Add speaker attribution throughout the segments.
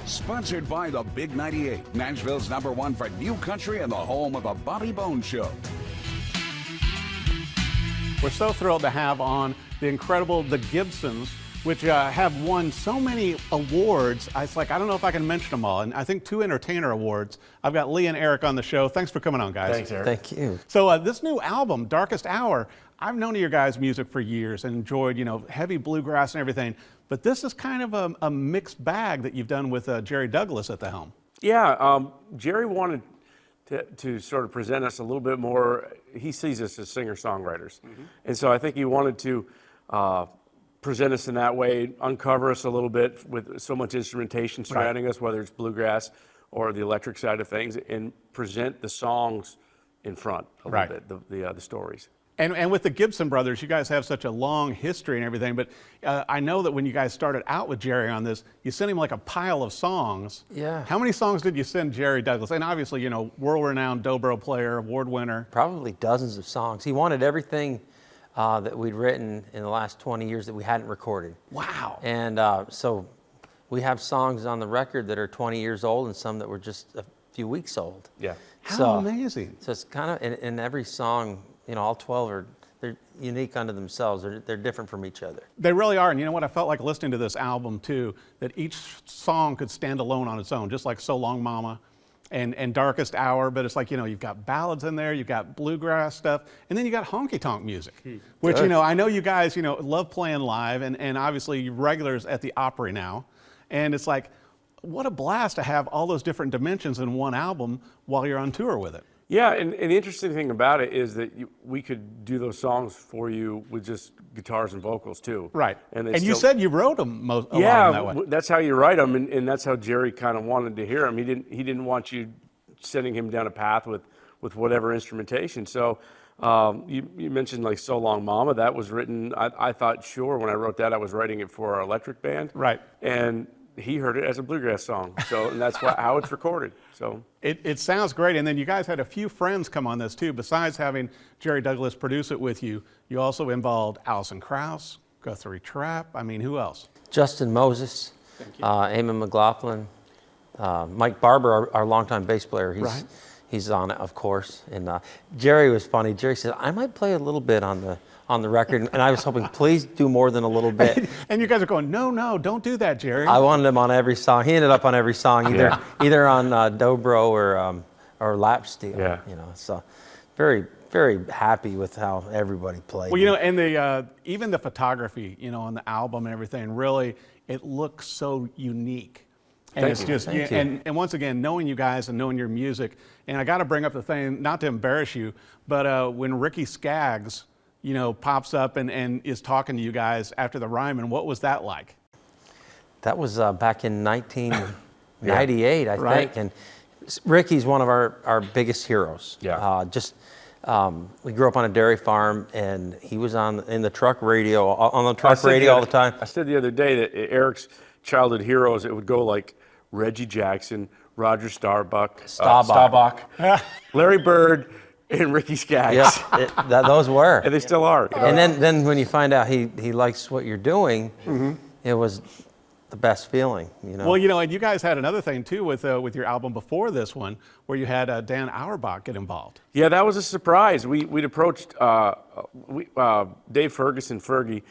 Speaker 1: Sponsored by the Big 98, Nashville's #1 for new country and the home of the Bobby Bones Show.
Speaker 2: We're so thrilled to have on the incredible The Gibsons, which have won so many awards. It's like, I don't know if I can mention them all. And I think 2 entertainer awards. I've got Leigh and Eric on the show. Thanks for coming on, guys.
Speaker 3: Thanks, Eric.
Speaker 4: Thank you.
Speaker 2: So this new album, Darkest Hour, I've known your guys' music for years and enjoyed, heavy bluegrass and everything. But this is kind of a mixed bag that you've done with Jerry Douglas at the helm.
Speaker 3: Yeah, Jerry wanted to sort of present us a little bit more. He sees us as singer-songwriters. And so I think he wanted to present us in that way, uncover us a little bit with so much instrumentation surrounding us, whether it's bluegrass or the electric side of things, and present the songs in front a little bit, the stories.
Speaker 2: And with the Gibson Brothers, you guys have such a long history and everything, but I know that when you guys started out with Jerry on this, you sent him like a pile of songs.
Speaker 4: Yeah.
Speaker 2: How many songs did you send Jerry Douglas? And obviously, world-renowned dobro player, award winner.
Speaker 4: Probably dozens of songs. He wanted everything that we'd written in the last 20 years that we hadn't recorded.
Speaker 2: Wow.
Speaker 4: And so we have songs on the record that are 20 years old and some that were just a few weeks old.
Speaker 3: Yeah.
Speaker 2: How amazing.
Speaker 4: So it's kind of, in every song, all 12 they're unique unto themselves. They're different from each other.
Speaker 2: They really are. And you know what? I felt like listening to this album too, that each song could stand alone on its own, just like So Long Mama and Darkest Hour. But it's like, you've got ballads in there, you've got bluegrass stuff, and then you got honky tonk music, which, I know you guys, love playing live, and obviously you're regulars at the Opry now. And it's like, what a blast to have all those different dimensions in one album while you're on tour with it.
Speaker 3: Yeah, and the interesting thing about it is that we could do those songs for you with just guitars and vocals too.
Speaker 2: Right.
Speaker 3: And
Speaker 2: you said you wrote them a lot that way.
Speaker 3: That's how you write them, and that's how Jerry kind of wanted to hear them. He didn't want you sending him down a path with whatever instrumentation. So you mentioned like So Long Mama. That was written. I thought, sure, when I wrote that, I was writing it for our electric band.
Speaker 2: Right.
Speaker 3: And he heard it as a bluegrass song, and that's how it's recorded. So
Speaker 2: it sounds great. And then you guys had a few friends come on this too. Besides having Jerry Douglas produce it with you, you also involved Alison Krauss, Guthrie Trapp. I mean, who else?
Speaker 4: Justin Moses, Eamon McLaughlin, Mike Barber, our longtime bass player. He's on it, of course. And Jerry was funny. Jerry said, I might play a little bit on the record, and I was hoping, please do more than a little bit.
Speaker 2: And you guys are going, no, don't do that, Jerry.
Speaker 4: I wanted him on every song. He ended up on every song, either on dobro or lap steel.
Speaker 3: Yeah.
Speaker 4: So very, very happy with how everybody played.
Speaker 2: Well, and even the photography, on the album and everything, really, it looks so unique. And it's just, and once again, knowing you guys and knowing your music, and I got to bring up the thing, not to embarrass you, but when Ricky Skaggs, pops up and is talking to you guys after the Ryman, what was that like? That
Speaker 4: was back in 1998, I think. And Ricky's one of our biggest heroes.
Speaker 3: Yeah.
Speaker 4: We grew up on a dairy farm, and he was in the truck radio, all the time.
Speaker 3: I said the other day that Eric's childhood heroes, it would go like Reggie Jackson, Roger Staubach, Larry Bird, and Ricky Skaggs.
Speaker 4: Yeah, those were.
Speaker 3: And they still are.
Speaker 4: And then when you find out he likes what you're doing, it was the best feeling.
Speaker 2: Well, and you guys had another thing too with your album before this one, where you had Dan Auerbach get involved.
Speaker 3: Yeah, that was a surprise. We'd approached Dave Ferguson, Fergie,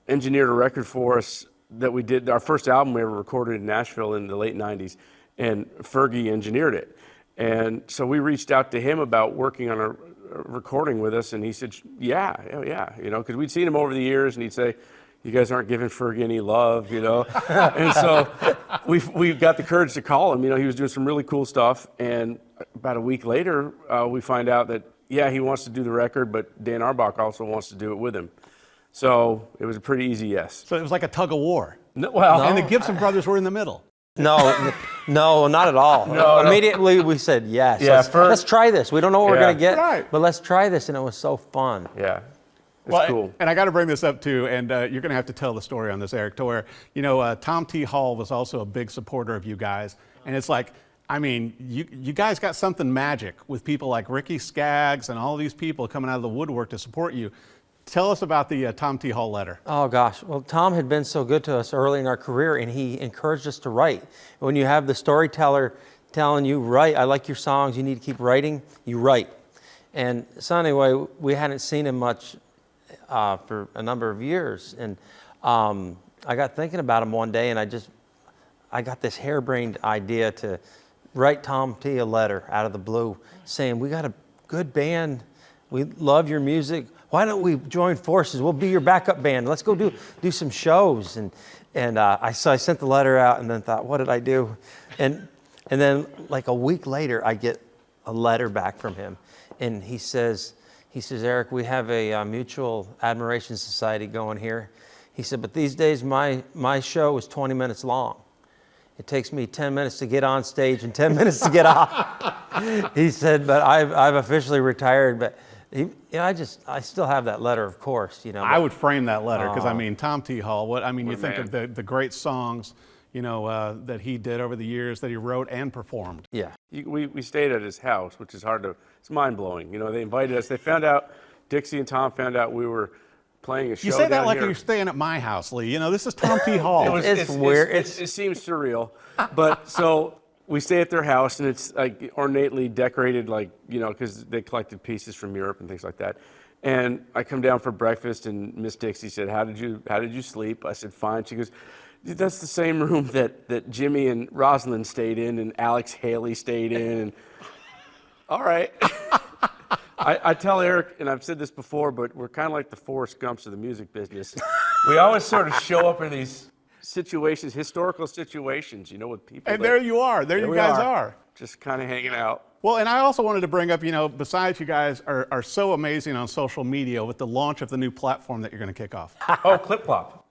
Speaker 3: engineered a record for us that we did. Our first album we ever recorded in Nashville in the late 90s, and Fergie engineered it. And so we reached out to him about working on a recording with us, and he said, yeah, because we'd seen him over the years, and he'd say, you guys aren't giving Fergie any love, And so we got the courage to call him. He was doing some really cool stuff, and about a week later, we find out that, he wants to do the record, but Dan Auerbach also wants to do it with him. So it was a pretty easy yes.
Speaker 2: So it was like a tug of war.
Speaker 3: No,
Speaker 2: and the Gibson Brothers were in the middle.
Speaker 4: No, not at all.
Speaker 3: No.
Speaker 4: Immediately we said yes.
Speaker 3: Yeah,
Speaker 4: let's try this. We don't know what we're going to get, but let's try this, and it was so fun.
Speaker 3: Yeah. It's cool.
Speaker 2: And I got to bring this up too, and you're going to have to tell the story on this, Eric, to where, Tom T. Hall was also a big supporter of you guys, and it's like, you guys got something magic with people like Ricky Skaggs and all these people coming out of the woodwork to support you. Tell us about the Tom T. Hall letter.
Speaker 4: Oh gosh, well Tom had been so good to us early in our career, and he encouraged us to write. When you have the storyteller telling you, write, I like your songs, you need to keep writing, you write. And so anyway, we hadn't seen him much for a number of years, and I got thinking about him one day, and I got this harebrained idea to write Tom T. a letter out of the blue saying, we got a good band, we love your music, why don't we join forces? We'll be your backup band. Let's go do some shows. And I sent the letter out and then thought, what did I do? And then like a week later, I get a letter back from him. And he says, Eric, we have a mutual admiration society going here. He said, but these days my show is 20 minutes long. It takes me 10 minutes to get on stage and 10 minutes to get off. He said, but I've officially retired. But I still have that letter, of course.
Speaker 2: I would frame that letter because I mean, Tom T. Hall. You think of the great songs, that he did over the years that he wrote and performed.
Speaker 4: Yeah.
Speaker 3: We stayed at his house, which is it's mind blowing. They invited us. They found out, Dixie and Tom found out we were playing a show.
Speaker 2: You say that
Speaker 3: down
Speaker 2: like
Speaker 3: here.
Speaker 2: you're staying at my house, Leigh. This is Tom T. Hall.
Speaker 4: It's weird.
Speaker 3: It seems surreal, but so we stay at their house, and it's like ornately decorated, because they collected pieces from Europe and things like that. And I come down for breakfast, and Miss Dixie said, "How did you sleep?" I said, "Fine." She goes, "That's the same room that Jimmy and Rosalind stayed in, and Alex Haley stayed in." And all right. I tell Eric, and I've said this before, but we're kind of like the Forrest Gumps of the music business. We always sort of show up in these situations, historical situations, with people.
Speaker 2: And there you are. There you guys are.
Speaker 3: Just kind of hanging out.
Speaker 2: Well, and I also wanted to bring up, besides you guys are so amazing on social media with the launch of the new platform that you're going to kick off.
Speaker 3: Oh, Clip Clop.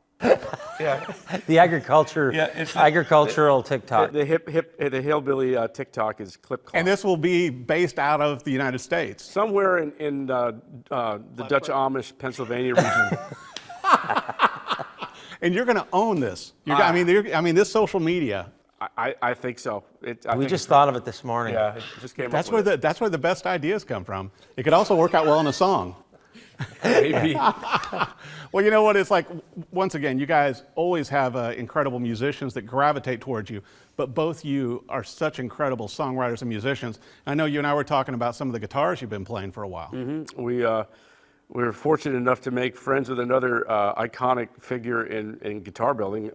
Speaker 3: Yeah.
Speaker 4: The agricultural TikTok.
Speaker 3: The hillbilly TikTok is Clip Clop.
Speaker 2: And this will be based out of the United States.
Speaker 3: Somewhere in the Dutch Amish, Pennsylvania region.
Speaker 2: And you're going to own this. This social media.
Speaker 3: I think so.
Speaker 4: We just thought of it this morning.
Speaker 3: Yeah, it just came
Speaker 2: That's
Speaker 3: up
Speaker 2: where
Speaker 3: with
Speaker 2: that's where the best ideas come from. It could also work out well in a song.
Speaker 3: Maybe.
Speaker 2: Well, you know what? It's like, once again, you guys always have incredible musicians that gravitate towards you, but both you are such incredible songwriters and musicians. I know you and I were talking about some of the guitars you've been playing for a while.
Speaker 3: Mm-hmm. We were fortunate enough to make friends with another iconic figure in guitar building,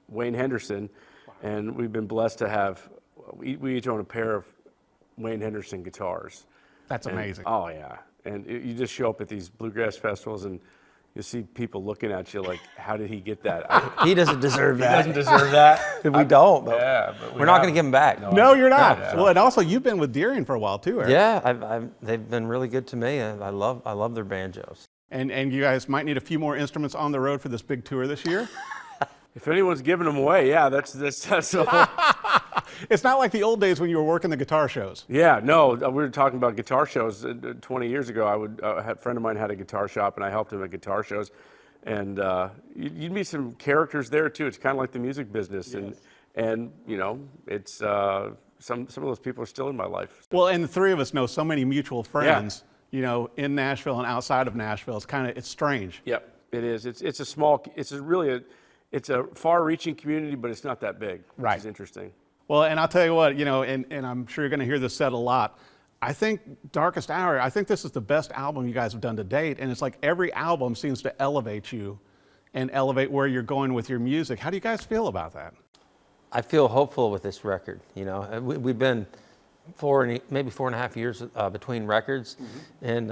Speaker 3: Wayne Henderson, and we've been blessed to have, we each own a pair of Wayne Henderson guitars.
Speaker 2: That's amazing.
Speaker 3: Oh, yeah. And you just show up at these bluegrass festivals and you see people looking at you like, how did he get that?
Speaker 4: He doesn't deserve that.
Speaker 3: He doesn't deserve that.
Speaker 4: We don't, but,
Speaker 3: but
Speaker 4: we're not going to give him back.
Speaker 2: No, you're not.
Speaker 3: Yeah.
Speaker 2: Well, and also you've been with Deering for a while too, Eric.
Speaker 4: Yeah, they've been really good to me. I love their banjos.
Speaker 2: And you guys might need a few more instruments on the road for this big tour this year.
Speaker 3: If anyone's giving them away, yeah, that's all.
Speaker 2: It's not like the old days when you were working the guitar shows.
Speaker 3: Yeah, no, we were talking about guitar shows 20 years ago. A friend of mine had a guitar shop, and I helped him at guitar shows. And you'd meet some characters there too. It's kind of like the music business,
Speaker 2: Yes.
Speaker 3: and it's some of those people are still in my life.
Speaker 2: Well, and the three of us know so many mutual friends, in Nashville and outside of Nashville. It's strange.
Speaker 3: Yep, it is. It's a far-reaching community, but it's not that big, which is interesting.
Speaker 2: Well, and I'll tell you what, and I'm sure you're going to hear this said a lot. I think Darkest Hour, I think this is the best album you guys have done to date. And it's like every album seems to elevate you and elevate where you're going with your music. How do you guys feel about that?
Speaker 4: I feel hopeful with this record. We've been maybe 4.5 years between records, and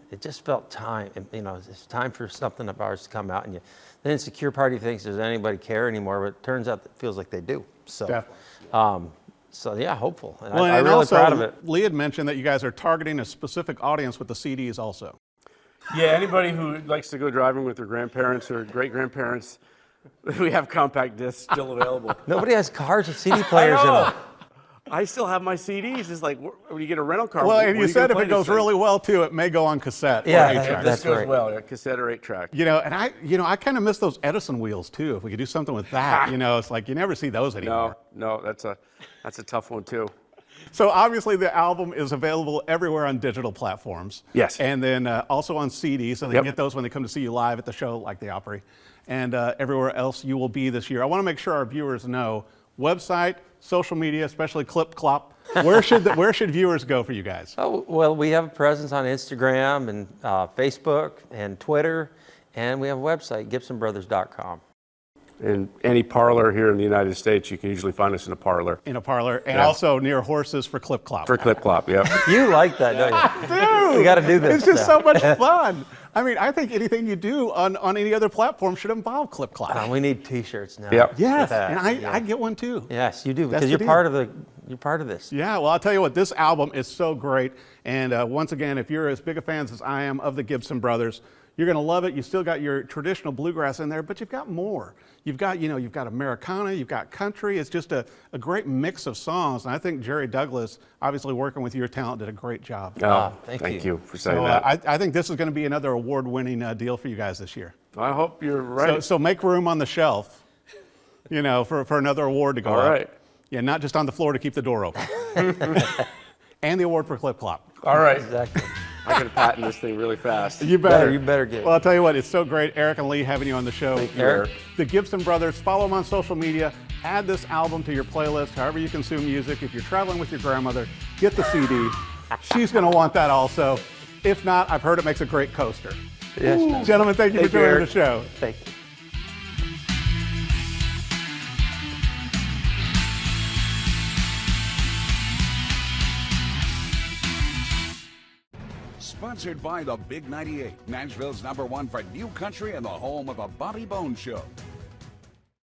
Speaker 4: it just felt time. It's time for something of ours to come out. And the insecure party thinks, does anybody care anymore? But it turns out it feels like they do. So,
Speaker 2: Definitely.
Speaker 4: Hopeful. And
Speaker 2: Well,
Speaker 4: I'm
Speaker 2: and
Speaker 4: really
Speaker 2: also,
Speaker 4: proud of it.
Speaker 2: Leigh had mentioned that you guys are targeting a specific audience with the CDs also.
Speaker 3: Yeah, anybody who likes to go driving with their grandparents or great-grandparents, we have compact discs still available.
Speaker 4: Nobody has cars with CD players in them.
Speaker 3: I still have my CDs. It's like, when you get a rental car.
Speaker 2: Well,
Speaker 3: where
Speaker 2: and
Speaker 3: are
Speaker 2: you said
Speaker 3: gonna
Speaker 2: if
Speaker 3: play
Speaker 2: it
Speaker 3: this
Speaker 2: goes
Speaker 3: thing?
Speaker 2: really well too, it may go on cassette
Speaker 4: Yeah,
Speaker 2: or 8-track.
Speaker 4: that's
Speaker 3: This goes
Speaker 4: right.
Speaker 3: well, cassette or 8-track.
Speaker 2: And I kind of miss those Edison wheels too. If we could do something with that, it's like you never see those anymore.
Speaker 3: No, that's a tough one too.
Speaker 2: So obviously the album is available everywhere on digital platforms.
Speaker 3: Yes.
Speaker 2: And then also on CD, so they
Speaker 3: Yep.
Speaker 2: can get those when they come to see you live at the show, like the Opry, and everywhere else you will be this year. I want to make sure our viewers know website, social media, especially Clip Clop. Where should viewers go for you guys?
Speaker 4: Oh, well, we have a presence on Instagram and Facebook and Twitter, and we have a website, GibsonBrothers.com.
Speaker 3: In any parlor here in the United States, you can usually find us in a parlor.
Speaker 2: In a parlor, and
Speaker 3: Yeah.
Speaker 2: also near horses for Clip Clop.
Speaker 3: For Clip Clop, yep.
Speaker 4: You like that, don't you?
Speaker 2: Dude,
Speaker 4: We got to do this.
Speaker 2: it's just
Speaker 4: now.
Speaker 2: so much fun. I mean, I think anything you do on any other platform should involve Clip Clop.
Speaker 4: We need T-shirts now.
Speaker 3: Yep.
Speaker 2: Yes,
Speaker 4: with that.
Speaker 2: and
Speaker 4: Yeah.
Speaker 2: I get one too.
Speaker 4: Yes, you do,
Speaker 2: That's
Speaker 4: because
Speaker 2: the
Speaker 4: you're
Speaker 2: deal.
Speaker 4: part of this.
Speaker 2: Yeah, well, I'll tell you what, this album is so great. And once again, if you're as big a fans as I am of the Gibson Brothers, you're going to love it. You still got your traditional bluegrass in there, but you've got more. You've got Americana, you've got country. It's just a great mix of songs. And I think Jerry Douglas, obviously working with your talent, did a great job.
Speaker 3: Oh,
Speaker 4: thank
Speaker 3: you for saying
Speaker 2: So
Speaker 3: that.
Speaker 2: I think this is going to be another award-winning deal for you guys this year.
Speaker 3: I hope you're right.
Speaker 2: So make room on the shelf, for another award to go
Speaker 3: All
Speaker 2: up.
Speaker 3: right.
Speaker 2: Yeah, not just on the floor to keep the door open. And the award for Clip Clop.
Speaker 3: All right.
Speaker 4: Exactly.
Speaker 3: I can patent this thing really fast.
Speaker 2: You better.
Speaker 4: You better get it.
Speaker 2: Well, I'll tell you what, it's so great, Eric and Leigh, having you on the show.
Speaker 3: Thank you,
Speaker 4: Eric.
Speaker 3: Eric.
Speaker 2: The Gibson Brothers, follow them on social media, add this album to your playlist, however you consume music. If you're traveling with your grandmother, get the CD. She's going to want that also. If not, I've heard it makes a great coaster.
Speaker 4: Yes.
Speaker 2: Gentlemen, thank you
Speaker 3: Thank
Speaker 2: for
Speaker 3: you,
Speaker 2: joining
Speaker 3: Eric.
Speaker 2: the show.
Speaker 4: Thank you.
Speaker 1: Sponsored by the Big 98, Nashville's #1 for new country and the home of a Bobby Bones Show.